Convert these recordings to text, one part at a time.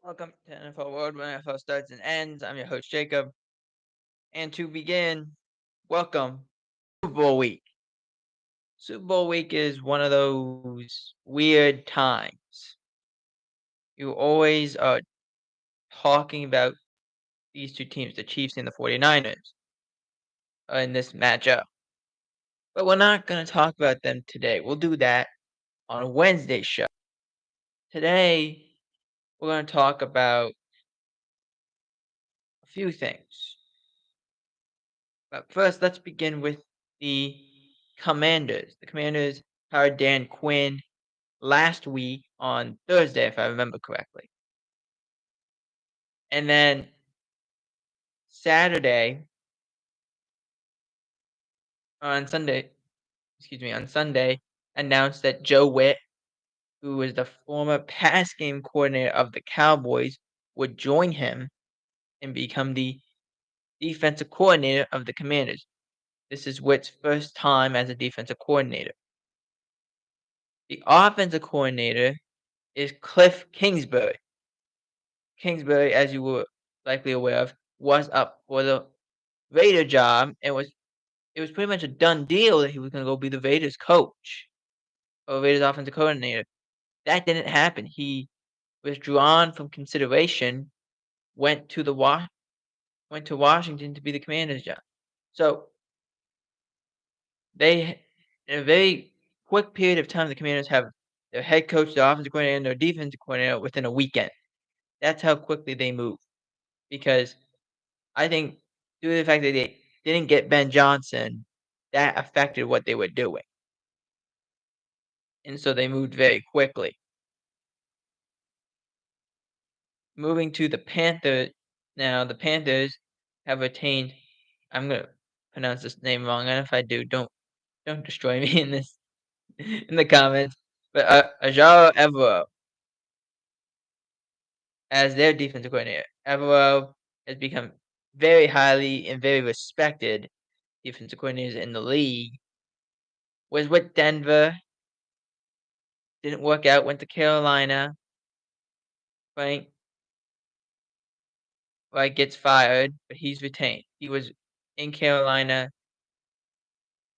Welcome to NFL World, where NFL starts and ends. I'm your host, Jacob. And to begin, welcome Super Bowl week. Super Bowl week is one of those weird times. You always are talking about these two teams, the Chiefs and the 49ers, in this matchup. But we're not going to talk about them today. We'll do that on a Wednesday show. Today, we're going to talk about a few things. But first, let's begin with the Commanders. The Commanders hired Dan Quinn last week on Thursday, if I remember correctly. And then Saturday, on Sunday, on Sunday, announced that Joe Witt, who was the former pass game coordinator of the Cowboys, would join him and become the defensive coordinator of the Commanders. This is Witt's first time as a defensive coordinator. The offensive coordinator is Cliff Kingsbury. Kingsbury, as you were likely aware of, was up for the Raider job and it was pretty much a done deal that he was gonna go be the Raiders coach or Raiders offensive coordinator. That didn't happen. He was drawn from consideration, went to the went to Washington to be the Commander's job. So they in a very quick period of time, the Commanders have their head coach, their offensive coordinator, and their defensive coordinator within a weekend. That's how quickly they move. Because I think due to the fact that they didn't get Ben Johnson, that affected what they were doing. And so they moved very quickly. Moving to the Panthers now, the Panthers have retained I'm gonna pronounce this name wrong, and if I do, don't destroy me in this in the comments. But Ajaro Evero as their defensive coordinator. Evero has become very highly and very respected defensive coordinators in the league. Was with Denver, didn't work out, went to Carolina. Frank gets fired, but he's retained. He was in Carolina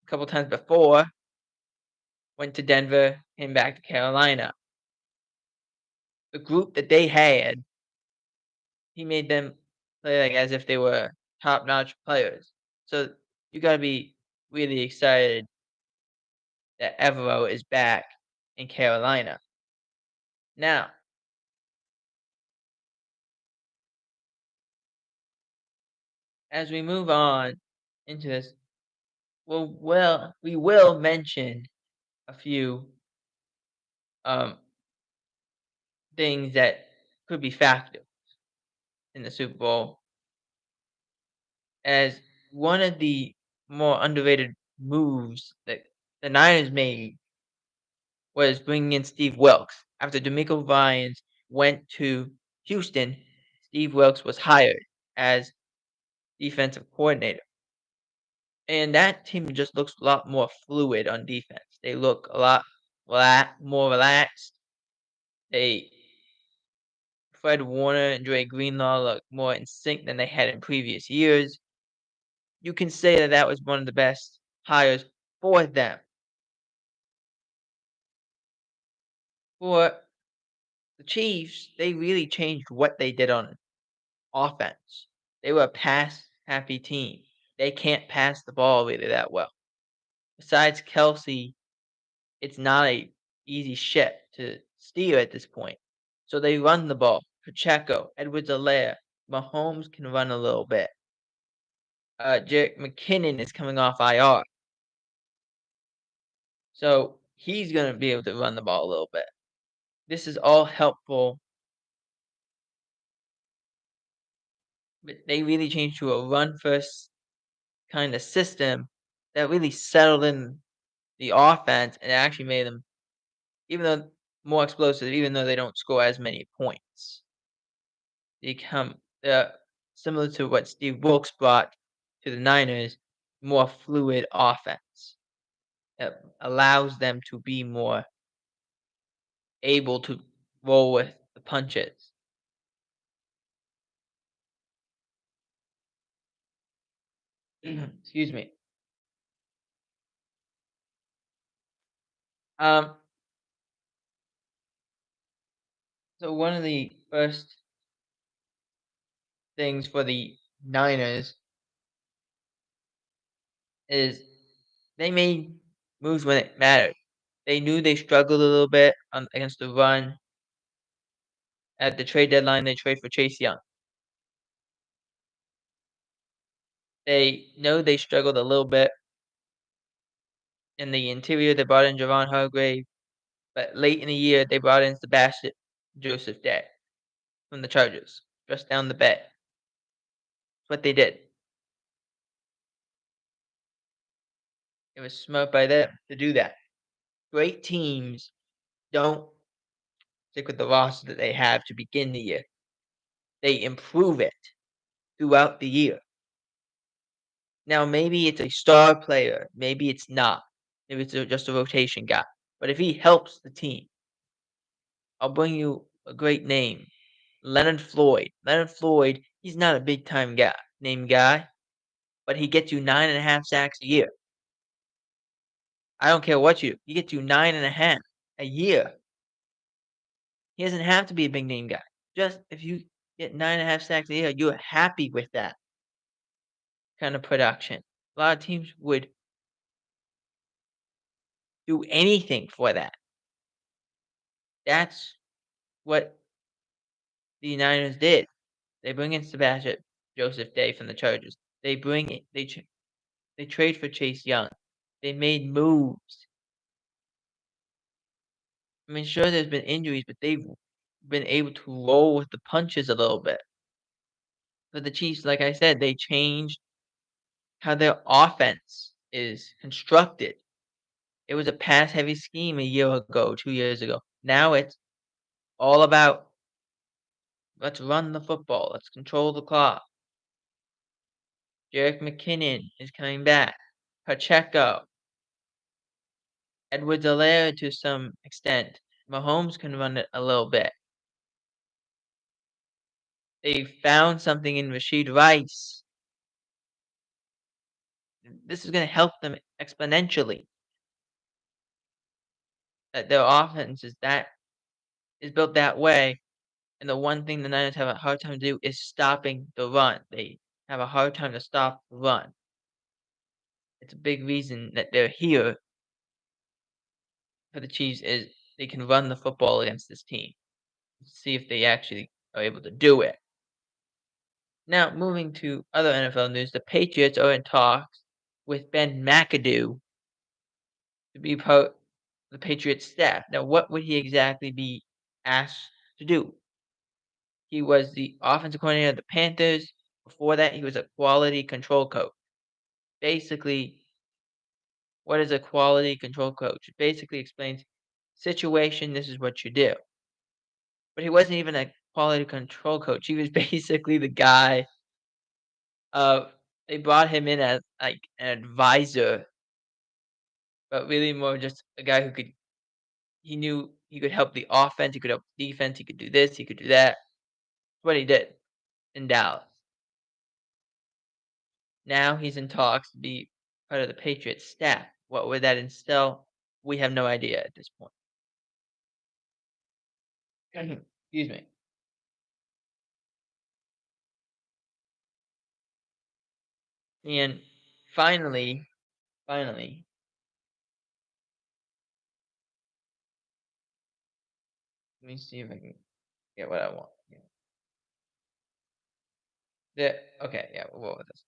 a couple times before, went to Denver, came back to Carolina. The group that they had, he made them play like as if they were top-notch players. So you got to be really excited that Evero is back in Carolina. Now, as we move on into this, we will mention a few um, things that could be factors in the Super Bowl as one of the more underrated moves that the Niners made was bringing in Steve Wilks. After DeMeco Ryans went to Houston, Steve Wilks was hired as defensive coordinator. And that team just looks a lot more fluid on defense. They look a lot more relaxed. They Fred Warner and Dre Greenlaw look more in sync than they had in previous years. You can say that that was one of the best hires for them. For the Chiefs, they really changed what they did on offense. They were a pass-happy team. They can't pass the ball really that well. Besides Kelsey, it's not a easy ship to steer at this point. So they run the ball. Pacheco, Edwards-Helaire, Mahomes can run a little bit. Jerick McKinnon is coming off IR. So he's going to be able to run the ball a little bit. This is all helpful. But they really changed to a run first kind of system that really settled in the offense and actually made them, even though more explosive, even though they don't score as many points. They become similar to what Steve Wilks brought to the Niners, more fluid offense. It allows them to be more able to roll with the punches. Excuse me. Um, so one of the first things for the Niners is they made moves when it mattered. They knew they struggled a little bit against the run. At the trade deadline, they trade for Chase Young. They know they struggled a little bit in the interior. They brought in Javon Hargrave, but late in the year, they brought in Sebastian Joseph Day from the Chargers, just down the bay. That's what they did. It was smart by them to do that. Great teams don't stick with the roster that they have to begin the year. They improve it throughout the year. Now, maybe it's a star player, maybe it's not. Maybe it's just a rotation guy. But if he helps the team, I'll bring you a great name. Leonard Floyd. Leonard Floyd, he's not a big time guy, but he gets you 9.5 sacks a year. I don't care what you do. He gets you 9.5 a year. He doesn't have to be a big name guy. Just if you get 9.5 sacks a year, you're happy with that kind of production. A lot of teams would do anything for that. That's what the Niners did. They bring in Sebastian Joseph Day from the Chargers. They bring it. They trade for Chase Young. They made moves. I mean, sure, there's been injuries, but they've been able to roll with the punches a little bit. For the Chiefs, like I said, they changed how their offense is constructed. It was a pass heavy scheme a year ago, 2 years ago. Now it's all about let's run the football, let's control the clock. Jerick McKinnon is coming back. Pacheco, Edwards-Helaire to some extent. Mahomes can run it a little bit. They found something in Rashid Rice. This is going to help them exponentially. That their offense is built that way, and the one thing the Niners have a hard time to do is stopping the run. They have a hard time to stop the run. It's a big reason that they're here for the Chiefs is they can run the football against this team. See if they actually are able to do it. Now, moving to other NFL news, the Patriots are in talks with Ben McAdoo to be part of the Patriots staff. Now, what would he exactly be asked to do? He was the offensive coordinator of the Panthers. Before that, he was a quality control coach. Basically, what is a quality control coach? It basically explains situation, this is what you do. But he wasn't even a quality control coach. He was basically the guy they brought him in as like an advisor, but really more just a guy who could he knew he could help the offense, he could help the defense, he could do this, he could do that. That's what he did in Dallas. Now he's in talks to be part of the Patriots staff. What would that instill? We have no idea at this point. Excuse me. And finally, let me see if I can get what I want. Yeah. Okay, yeah, we'll go with this.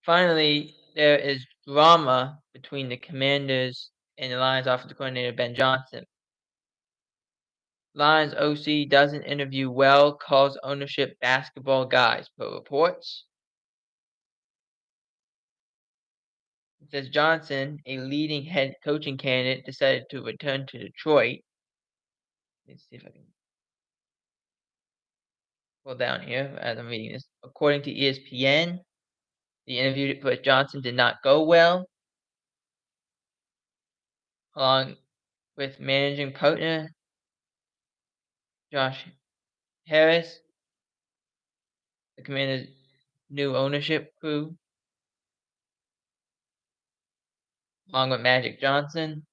Finally, there is drama between the Commanders and the Lions offensive coordinator Ben Johnson. Lions OC doesn't interview well, calls ownership basketball guys, per reports. It says Johnson, a leading head coaching candidate, decided to return to Detroit. Let's see if I can pull down here as I'm reading this. According to ESPN, the interview with Johnson did not go well, along with managing partner Josh Harris, the Commanders' new ownership crew. along with Magic Johnson,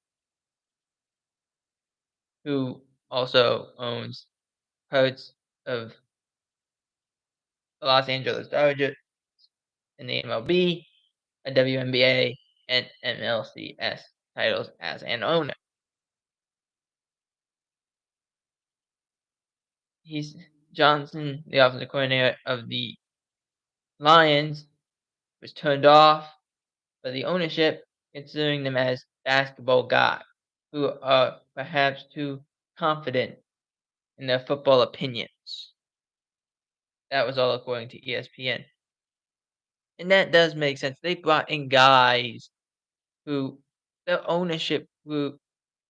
who also owns parts of the Los Angeles Dodgers in the MLB, a WNBA, and MLCS titles as an owner. He's Johnson, the offensive coordinator of the Lions, was turned off by the ownership, considering them as basketball guys who are perhaps too confident in their football opinions. That was all according to ESPN. And that does make sense. They brought in guys who their ownership group,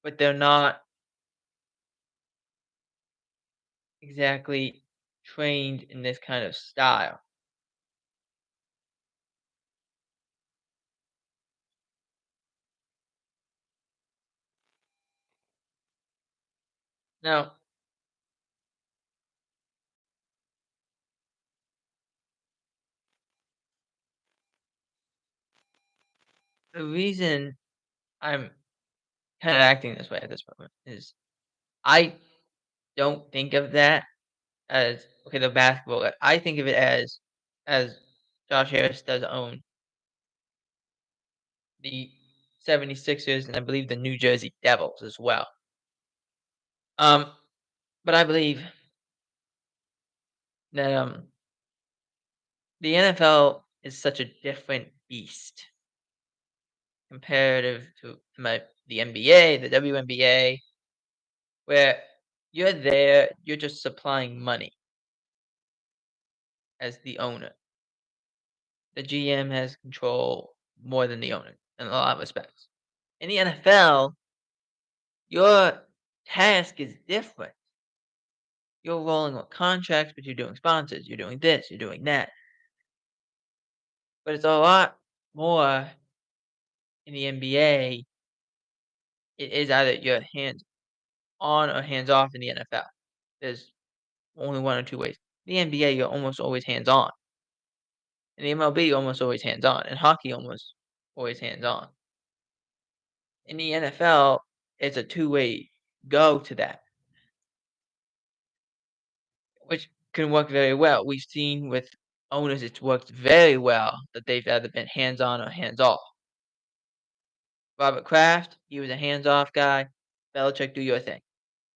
but they're not exactly trained in this kind of style. Now, the reason I'm kind of acting this way at this moment is I don't think of that as okay, the basketball. I think of it as Josh Harris does own the 76ers and I believe the New Jersey Devils as well. Um, but I believe that the NFL is such a different beast comparative to the NBA, the WNBA, where you're there, you're just supplying money as the owner. The GM has control more than the owner in a lot of respects. In the NFL, your task is different. You're rolling with contracts, but you're doing sponsors, you're doing this, you're doing that. But it's a lot more in the NBA. It is either you're hands on or hands off in the NFL. There's only one or two ways. The NBA, you're almost always hands on. In the MLB, almost always hands on. In hockey, almost always hands on. In the NFL, it's a two-way go to that, which can work very well. We've seen with owners, it's worked very well that they've either been hands on or hands off. Robert Kraft, he was a hands off guy. Belichick, do your thing.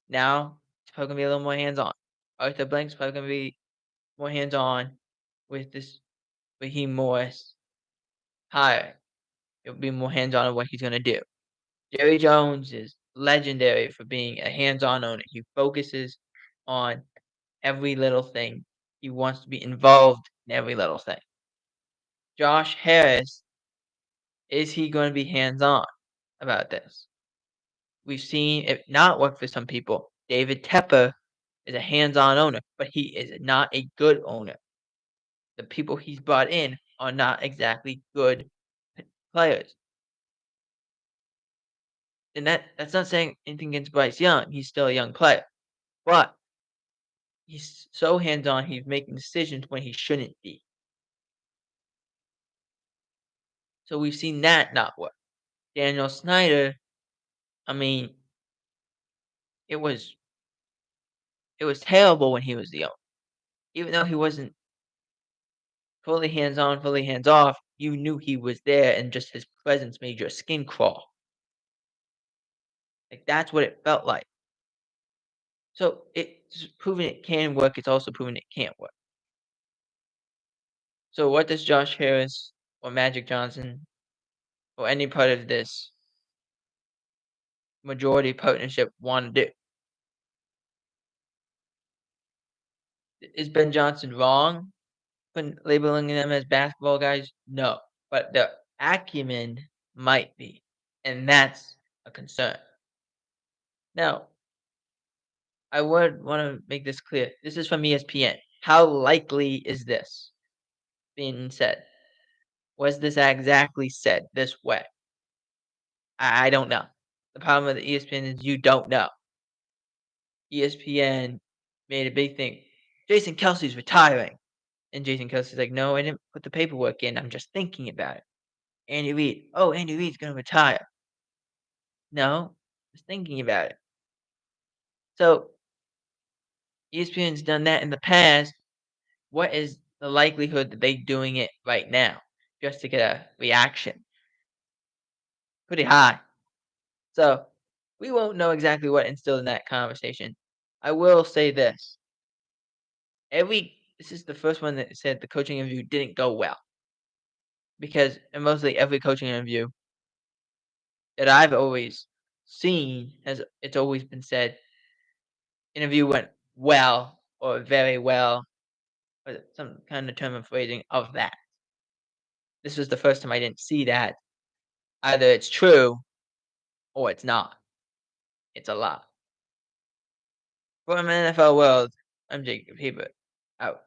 Now, it's probably going to be a little more hands on. Arthur Blank's probably going to be more hands on with this Raheem Morris hire. It'll be more hands on what he's going to do. Jerry Jones is legendary for being a hands on owner. He focuses on every little thing. He wants to be involved in every little thing. Josh Harris, is he going to be hands on about this? We've seen it not work for some people. David Tepper is a hands on owner, but he is not a good owner. The people he's brought in are not exactly good players. And that's not saying anything against Bryce Young. He's still a young player. But he's so hands on, he's making decisions when he shouldn't be. So we've seen that not work. Daniel Snyder, I mean, it was it was terrible when he was the owner. Even though he wasn't fully hands on, fully hands off, you knew he was there and just his presence made your skin crawl. Like that's what it felt like. So it's proven it can work, it's also proven it can't work. So what does Josh Harris or Magic Johnson or any part of this majority partnership want to do? Is Ben Johnson wrong when labeling them as basketball guys? No, but the acumen might be, and that's a concern. Now, I would want to make this clear. This is from ESPN. How likely is this being said? Was this exactly said this way? I don't know. The problem with the ESPN is you don't know. ESPN made a big thing. Jason Kelsey's retiring. And Jason Kelsey's like, no, I didn't put the paperwork in. I'm just thinking about it. Andy Reid. Oh, Andy Reid's gonna retire. No, just thinking about it. So ESPN's done that in the past. What is the likelihood that they doing it right now just to get a reaction? Pretty high. So we won't know exactly what instilled in that conversation. I will say this. This is the first one that said the coaching interview didn't go well. Because in mostly every coaching interview that I've always seen it's always been said interview went well or very well or some kind of term of phrasing of that. This was the first time I didn't see that. Either it's true or it's not. It's a lie. From an NFL world, I'm Jacob Hebert. Out.